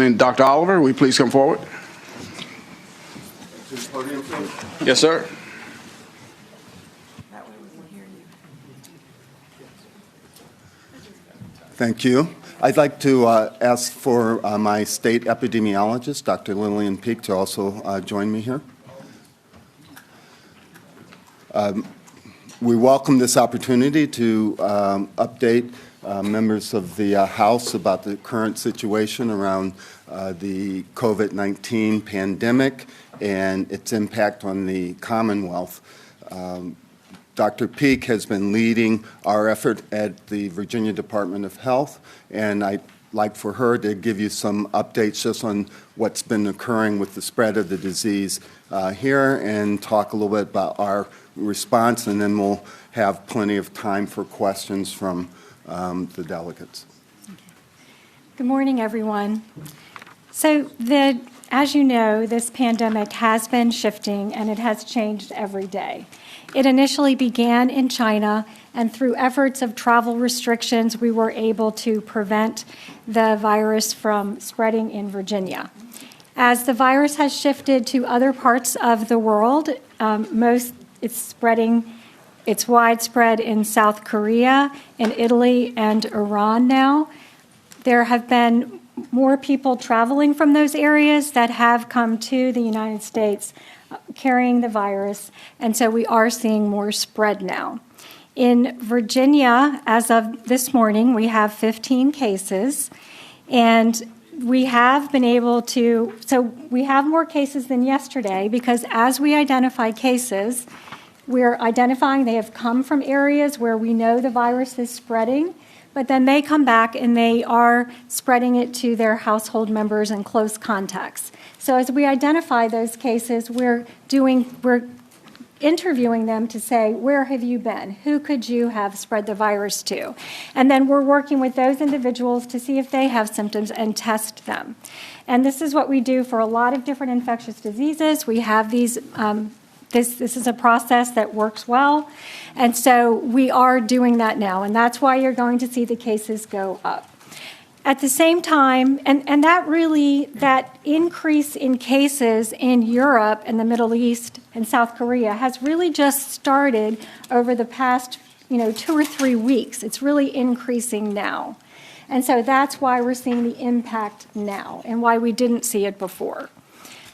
And Dr. Oliver, will you please come forward? Yes, sir. Thank you. I'd like to ask for my state epidemiologist, Dr. Lillian Peek, to also join me here. We welcome this opportunity to update members of the House about the current situation around the COVID-19 pandemic and its impact on the Commonwealth. Dr. Peek has been leading our effort at the Virginia Department of Health, and I'd like for her to give you some updates just on what's been occurring with the spread of the disease here and talk a little bit about our response, and then we'll have plenty of time for questions from the delegates. Good morning, everyone. So as you know, this pandemic has been shifting and it has changed every day. It initially began in China, and through efforts of travel restrictions, we were able to prevent the virus from spreading in Virginia. As the virus has shifted to other parts of the world, it's widespread in South Korea, in Italy, and Iran now. There have been more people traveling from those areas that have come to the United States carrying the virus, and so we are seeing more spread now. In Virginia, as of this morning, we have 15 cases, and we have been able to, so we have more cases than yesterday because as we identify cases, we're identifying they have come from areas where we know the virus is spreading, but then they come back and they are spreading it to their household members and close contacts. So as we identify those cases, we're interviewing them to say, where have you been? Who could you have spread the virus to? And then we're working with those individuals to see if they have symptoms and test them. And this is what we do for a lot of different infectious diseases. We have these This is a process that works well, and so we are doing that now, and that's why you're going to see the cases go up. At the same time, and that increase in cases in Europe and the Middle East and South Korea has really just started over the past 2 or 3 weeks. It's really increasing now. And so that's why we're seeing the impact now and why we didn't see it before.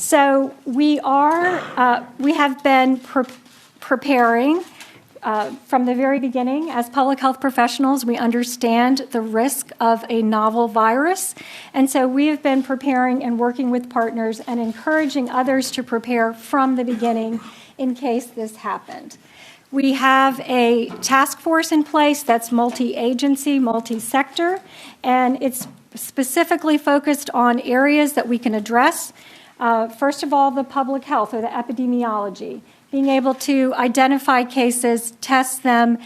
So we have been preparing from the very beginning. As public health professionals, we understand the risk of a novel virus. And so we have been preparing and working with partners and encouraging others to prepare from the beginning in case this happened. We have a task force in place that's multi-agency, multi-sector, and it's specifically focused on areas that we can address. First of all, the public health or the epidemiology, being able to identify cases, test them,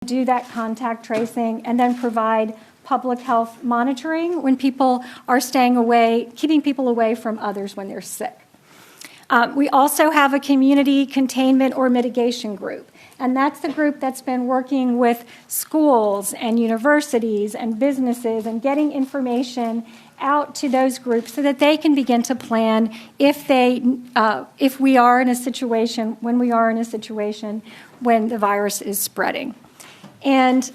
do that contact tracing, and then provide public health monitoring when people are staying away, keeping people away from others when they're sick. We also have a community containment or mitigation group. And that's the group that's been working with schools and universities and businesses and getting information out to those groups so that they can begin to plan if we are in a situation when the virus is spreading. And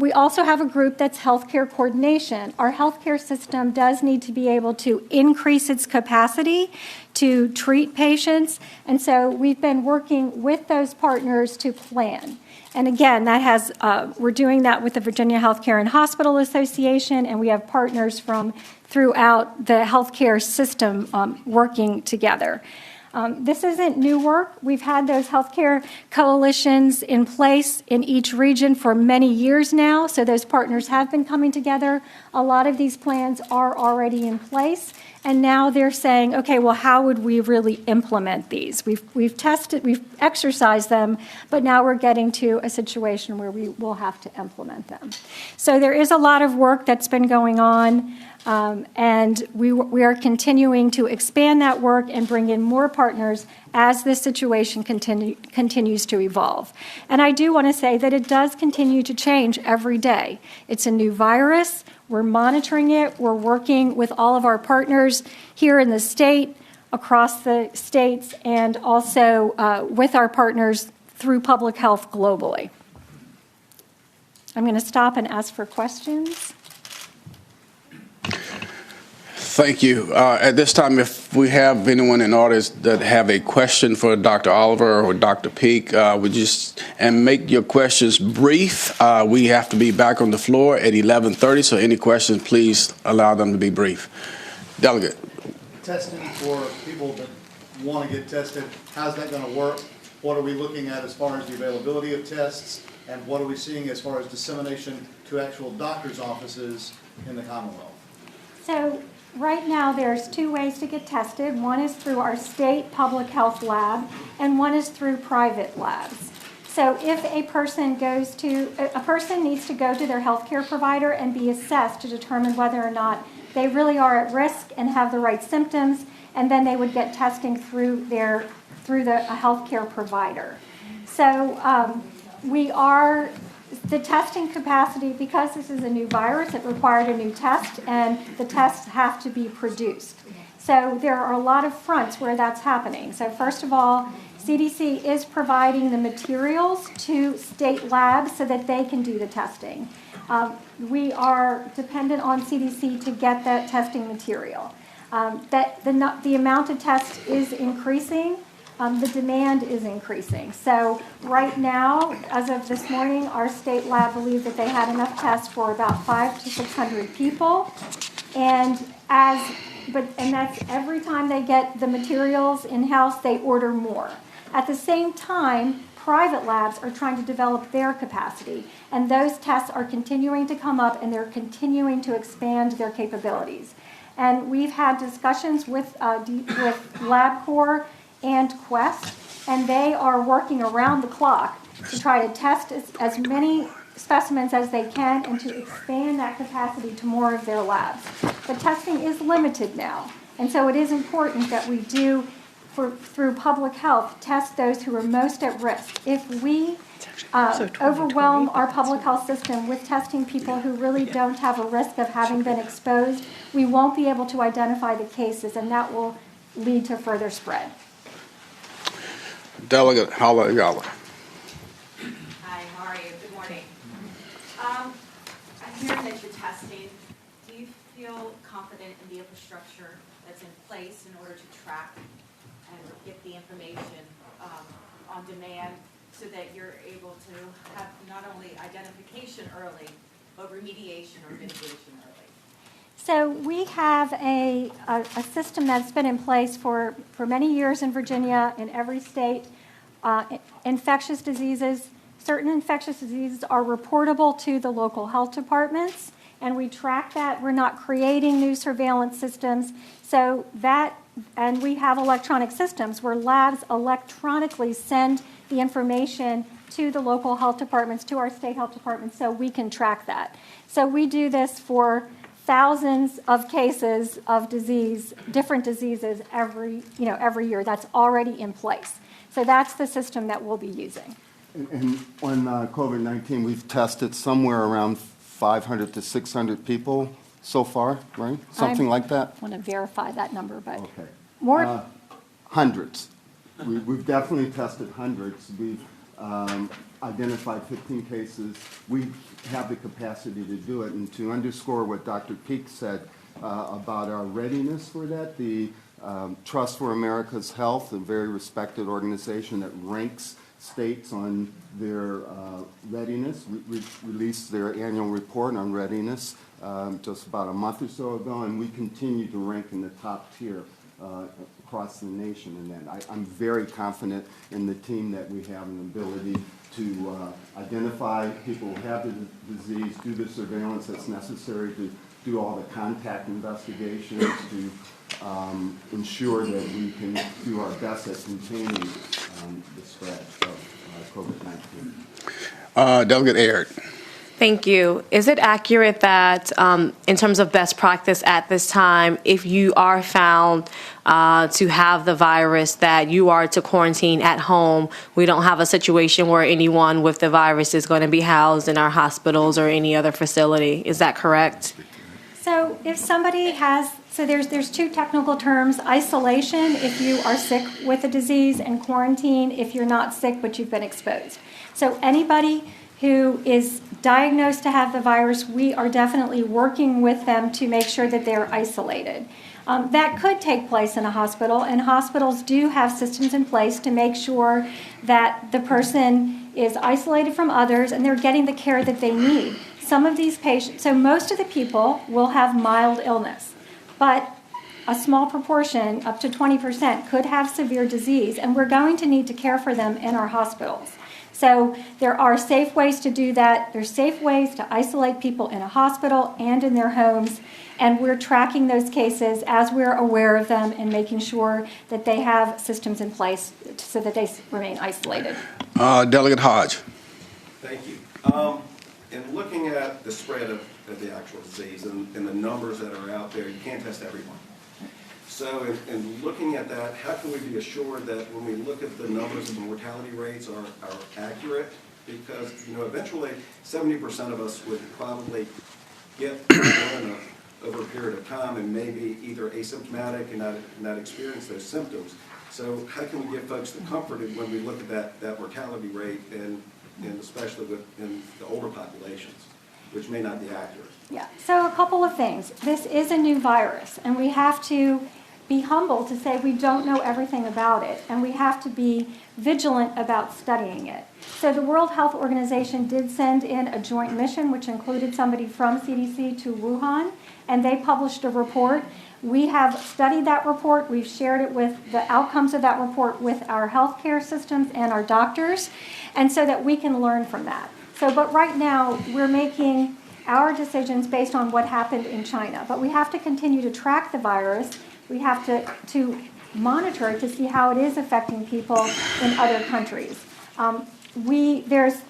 we also have a group that's healthcare coordination. Our healthcare system does need to be able to increase its capacity to treat patients, and so we've been working with those partners to plan. And again, we're doing that with the Virginia Healthcare and Hospital Association, and we have partners from throughout the healthcare system working together. This isn't new work. We've had those healthcare coalitions in place in each region for many years now, so those partners have been coming together. A lot of these plans are already in place, and now they're saying, okay, well, how would we really implement these? We've tested, we've exercised them, but now we're getting to a situation where we will have to implement them. So there is a lot of work that's been going on, and we are continuing to expand that work and bring in more partners partners as this situation continues to evolve. And I do want to say that it does continue to change every day. It's a new virus. We're monitoring it. We're working with all of our partners here in the state, across the states, and also with our partners through public health globally. I'm going to stop and ask for questions. Thank you. At this time, if we have anyone in the audience that have a question for Dr. Oliver or Dr. Peak, would you and make your questions brief. We have to be back on the floor at 11:30, so any questions, please allow them to be brief. Delegate. Testing for people that want to get tested, how's that going to work? What are we looking at as far as the availability of tests? And what are we seeing as far as dissemination to actual doctors' offices in the Commonwealth? So right now there's two ways to get tested. One is through our state public health lab, and one is through private labs. So if a person needs to go to their healthcare provider and be assessed to determine whether or not they really are at risk and have the right symptoms, and then they would get testing through a healthcare provider. So the testing capacity, because this is a new virus, it required a new test, and the tests have to be produced. So there are a lot of fronts where that's happening. So first of all, CDC is providing the materials to state labs so that they can do the testing. We are dependent on CDC to get that testing material. The amount of tests is increasing. The demand is increasing. So right now, as of this morning, our state lab believes that they had enough tests for about 500 to 600 people. And that's every time they get the materials in-house, they order more. At the same time, private labs are trying to develop their capacity, and those tests are continuing to come up, and they're continuing to expand their capabilities. And we've had discussions with LabCorp and Quest, and they are working around the clock to try to test as many specimens as they can and to expand that capacity to more of their labs. But testing is limited now, and so it is important that we do, through public health, test those who are most at risk. If we overwhelm our public health system with testing people who really don't have a risk of having been exposed, we won't be able to identify the cases, and that will lead to further spread. Delegate Holla-Yala. Hi, how are you? Good morning. I'm hearing that you're testing. Do you feel confident in the infrastructure that's in place in order to track and get the information on demand so that you're able to have not only identification early, but remediation or mitigation early? So we have a system that's been in place for many years in Virginia, in every state. Infectious diseases, certain infectious diseases are reportable to the local health departments, and we track that. We're not creating new surveillance systems. So and we have electronic systems where labs electronically send the information to the local health departments, to our state health departments, so we can track that. So we do this for thousands of cases of different diseases every year. That's already in place. So that's the system that we'll be using. And on COVID-19, we've tested somewhere around 500 to 600 people so far, right? Something like that? I want to verify that number, but Okay. more? Hundreds. We've definitely tested hundreds. We've identified 15 cases. We have the capacity to do it. And to underscore what Dr. Peak said about our readiness for that, the Trust for America's Health, a very respected organization that ranks states on their readiness, released their annual report on readiness just about a month or so ago, and we continue to rank in the top tier across the nation in that. I'm very confident in the team that we have and the ability to identify people who have the disease, do the surveillance that's necessary to do all the contact investigations, to ensure that we can do our best at containing the spread of COVID-19. Delegate Aird. Thank you. Is it accurate that in terms of best practice at this time, if you are found to have the virus, that you are to quarantine at home? We don't have a situation where anyone with the virus is going to be housed in our hospitals or any other facility. Is that correct? So if somebody has, so there's two technical terms: isolation if you are sick with the disease, and quarantine if you're not sick but you've been exposed. So anybody who is diagnosed to have the virus, we are definitely working with them to make sure that they're isolated. That could take place in a hospital, and hospitals do have systems in place to make sure that the person is isolated from others and they're getting the care that they need. Some of these patients, so most of the people will have mild illness, but a small proportion, up to 20%, could have severe disease, and we're going to need to care for them in our hospitals. So there are safe ways to do that. There's safe ways to isolate people in a hospital and in their homes, and we're tracking those cases as we're aware of them and making sure that they have systems in place so that they remain isolated. Delegate Hodge. Thank you. In looking at the spread of the actual disease and the numbers that are out there, you can't test everyone. So in looking at that, how can we be assured that when we look at the numbers of the mortality rates are accurate? Because, eventually 70% of us would probably get corona over a period of time and maybe either asymptomatic and not experience those symptoms. So how can we give folks the comfort when we look at that mortality rate and especially in the older populations, which may not be accurate? Yeah, so a couple of things. This is a new virus, and we have to be humble to say we don't know everything about it, and we have to be vigilant about studying it. So the World Health Organization did send in a joint mission, which included somebody from CDC to Wuhan, and they published a report. We have studied that report. We've shared it with the outcomes of that report with our healthcare systems and our doctors, and so that we can learn from that. But right now, we're making our decisions based on what happened in China. But we have to continue to track the virus. We have to monitor it to see how it is affecting people in other countries. There's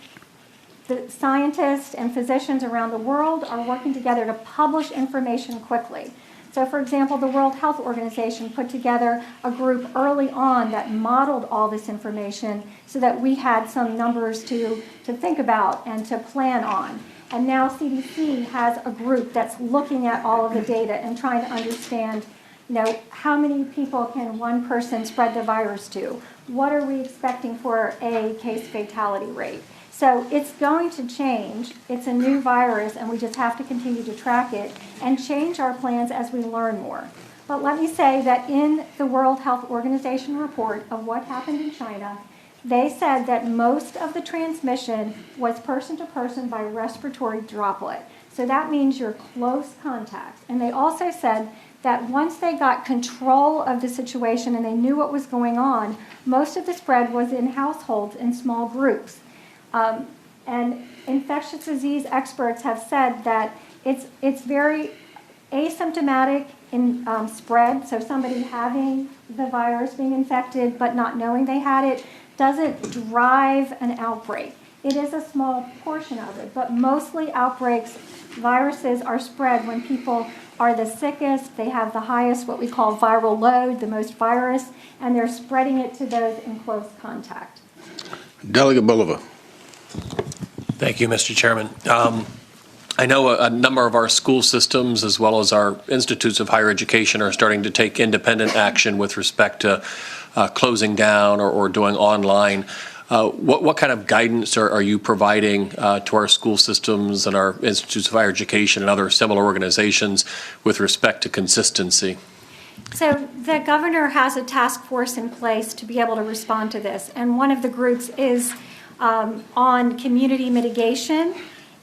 the scientists and physicians around the world are working together to publish information quickly. So, for example, the World Health Organization put together a group early on that modeled all this information so that we had some numbers to think about and to plan on. And now CDC has a group that's looking at all of the data and trying to understand, how many people can one person spread the virus to? What are we expecting for a case fatality rate? So it's going to change. It's a new virus, and we just have to continue to track it and change our plans as we learn more. But let me say that in the World Health Organization report of what happened in China, they said that most of the transmission was person to person by respiratory droplet. So that means your close contacts. And they also said that once they got control of the situation and they knew what was going on, most of the spread was in households in small groups. And infectious disease experts have said that it's very asymptomatic in spread. So somebody having the virus, being infected, but not knowing they had it, doesn't drive an outbreak. It is a small portion of it, but mostly viruses are spread when people are the sickest, they have the highest, what we call viral load, the most virus, and they're spreading it to those in close contact. Delegate Bolivar. Thank you, Mr. Chairman. I know a number of our school systems as well as our institutes of higher education are starting to take independent action with respect to closing down or doing online. What kind of guidance are you providing to our school systems and our institutes of higher education and other similar organizations with respect to consistency? So the governor has a task force in place to be able to respond to this, and one of the groups is on community mitigation,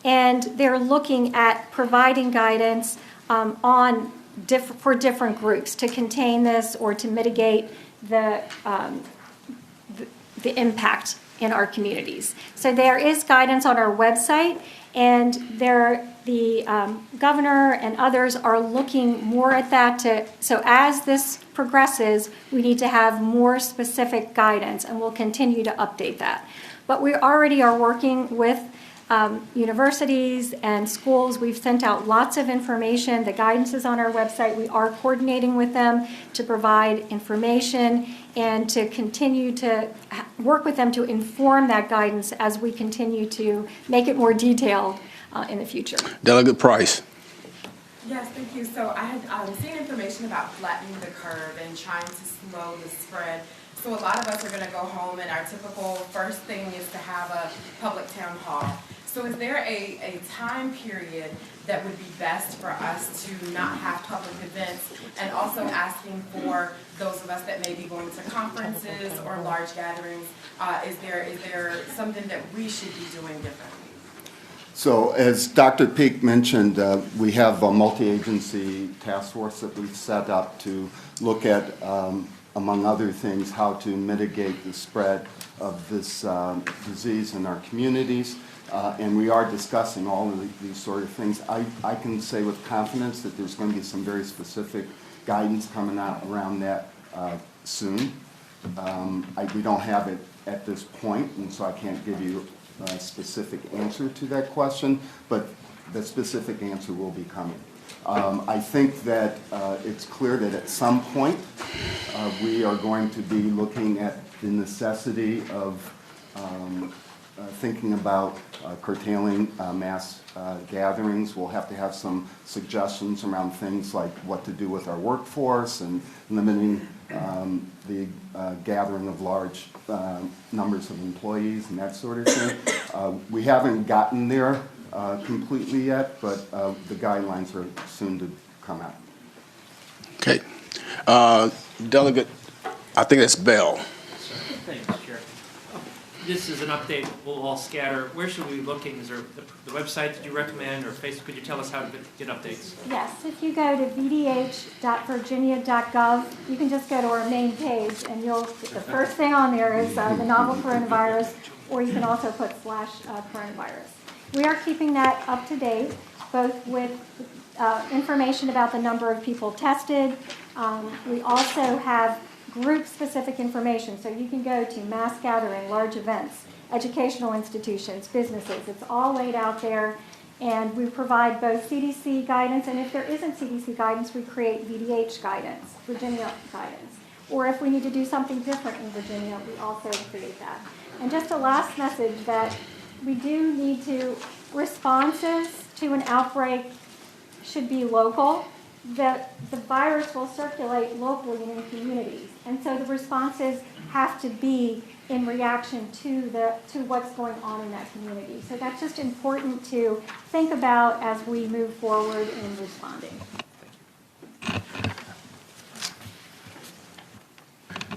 and they're looking at providing guidance for different groups to contain this or to mitigate the impact in our communities. So there is guidance on our website, and the governor and others are looking more at that. So as this progresses, we need to have more specific guidance, and we'll continue to update that. But we already are working with universities and schools. We've sent out lots of information. The guidance is on our website. We are coordinating with them to provide information and to continue to work with them to inform that guidance as we continue to make it more detailed in the future. Delegate Price. Yes, thank you. So I had seen information about flattening the curve and trying to slow the spread. So a lot of us are going to go home, and our typical first thing is to have a public town hall. So is there a time period that would be best for us to not have public events, and also asking for those of us that may be going to conferences or large gatherings, is there something that we should be doing differently? So as Dr. Peak mentioned, we have a multi-agency task force that we've set up to look at, among other things, how to mitigate the spread of this disease in our communities. And we are discussing all of these sort of things. I can say with confidence that there's going to be some very specific guidance coming out around that soon. We don't have it at this point, and so I can't give you a specific answer to that question, but the specific answer will be coming. I think that it's clear that at some point we are going to be looking at the necessity of thinking about curtailing mass gatherings. We'll have to have some suggestions around things like what to do with our workforce and limiting the gathering of large numbers of employees and that sort of thing. We haven't gotten there completely yet, but the guidelines are soon to come out. Okay. Delegate, I think that's Bell. Thanks, Chair. This is an update. We'll all scatter. Where should we be looking? Is there the website that you recommend, or Facebook? Could you tell us how to get updates? Yes, if you go to vdh.virginia.gov, you can just go to our main page, and the first thing on there is the novel coronavirus, or you can also put /coronavirus. We are keeping that up to date, both with information about the number of people tested. We also have group-specific information, so you can go to mass gathering, large events, educational institutions, businesses. It's all laid out there, and we provide both CDC guidance, and if there isn't CDC guidance, we create VDH guidance, Virginia guidance. Or if we need to do something different in Virginia, we also create that. And just a last message that we do need to, responses to an outbreak should be local. That the virus will circulate locally and in communities, and so the responses have to be in reaction to what's going on in that community. So that's just important to think about as we move forward in responding.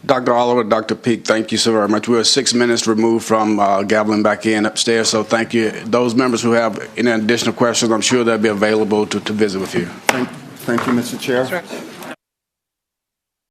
Dr. Oliver, Dr. Peak, thank you so very much. We're 6 minutes removed from gaveling back in upstairs, so thank you. Those members who have any additional questions, I'm sure they'll be available to visit with you. Thank you, Mr. Chair.